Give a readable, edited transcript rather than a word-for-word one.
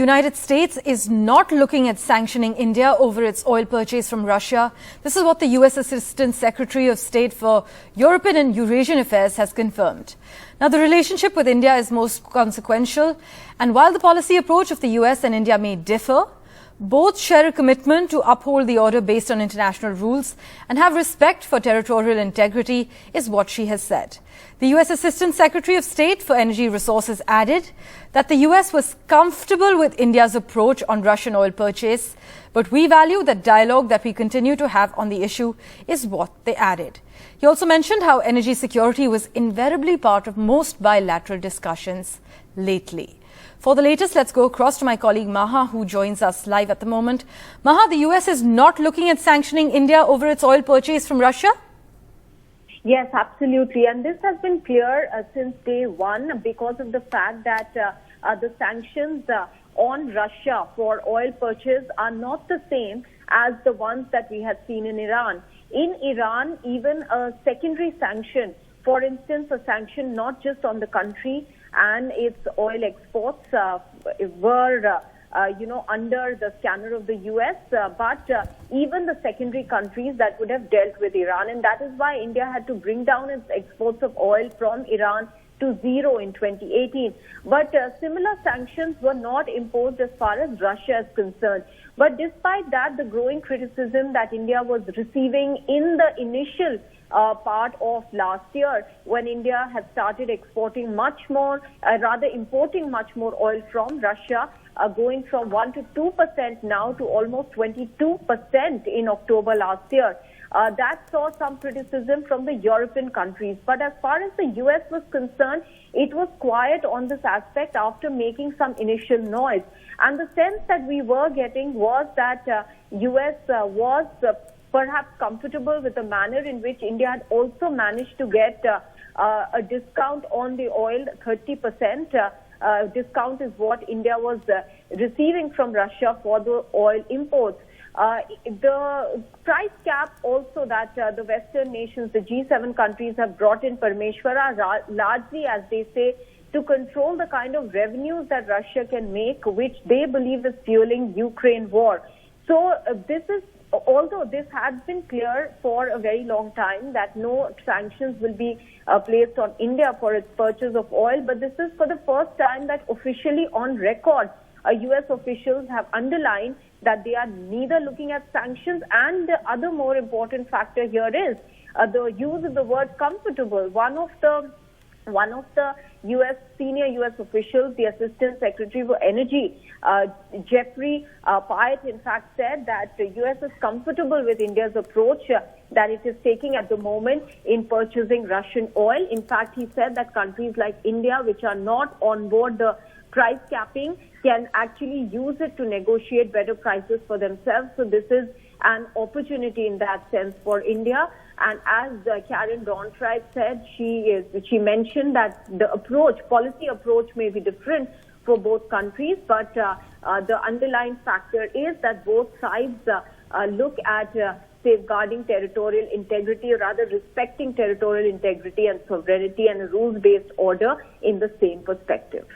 United States is not looking at sanctioning India over its oil purchase from Russia. This is what the U.S. Assistant Secretary of State for European and Eurasian Affairs has confirmed. Now, the relationship with India is most consequential, and while the policy approach of the U.S. and India may differ, both share a commitment to uphold the order based on international rules and have respect for territorial integrity, is what she has said. The U.S. Assistant Secretary of State for Energy Resources added that the U.S. was comfortable with India's approach on Russian oil purchase, but we value the dialogue that we continue to have on the issue, is what they added. He also mentioned how energy security was invariably part of most bilateral discussions lately. For the latest, let's go across to my colleague Maha, who joins us live at the moment. Maha, the U.S. is not looking at sanctioning India over its oil purchase from Russia? Yes, absolutely. And this has been clear since day one because of the fact that the sanctions on Russia for oil purchase are not the same as the ones that we had seen in Iran. In Iran, even a secondary sanction, for instance, a sanction not just on the country and its oil exports were under the scanner of the U.S., but even the secondary countries that would have dealt with Iran. And that is why India had to bring down its exports of oil from Iran to zero in 2018. But similar sanctions were not imposed as far as Russia is concerned. But despite that, the growing criticism that India was receiving in the initial part of last year, when India had started exporting much more, importing much more oil from Russia, going from 1 to 2% now to almost 22% in October last year. That saw some criticism from the European countries. But as far as the U.S. was concerned, it was quiet on this aspect after making some initial noise. And the sense that we were getting was that U.S. was perhaps comfortable with the manner in which India had also managed to get a discount on the oil, 30%. Discount is what India was receiving from Russia for the oil imports. The price cap also that the Western nations, the G7 countries, have brought in Parmeshwara, largely, as they say, to control the kind of revenues that Russia can make, which they believe is fueling Ukraine war. So although this has been clear for a very long time that no sanctions will be placed on India for its purchase of oil, but this is for the first time that officially on record, U.S. officials have underlined that they are neither looking at sanctions, and the other more important factor here is the use of the word comfortable. One of the senior U.S. officials, the Assistant Secretary for Energy, Jeffrey Pyatt, in fact, said that the U.S. is comfortable with India's approach that it is taking at the moment in purchasing Russian oil. In fact, he said that countries like India, which are not on board the price capping, can actually use it to negotiate better prices for themselves. So this is an opportunity in that sense for India. And as Karen Donfried said, she mentioned that the policy approach may be different for both countries, but the underlying factor is that both sides look at safeguarding territorial integrity, or rather respecting territorial integrity and sovereignty and a rules-based order in the same perspective.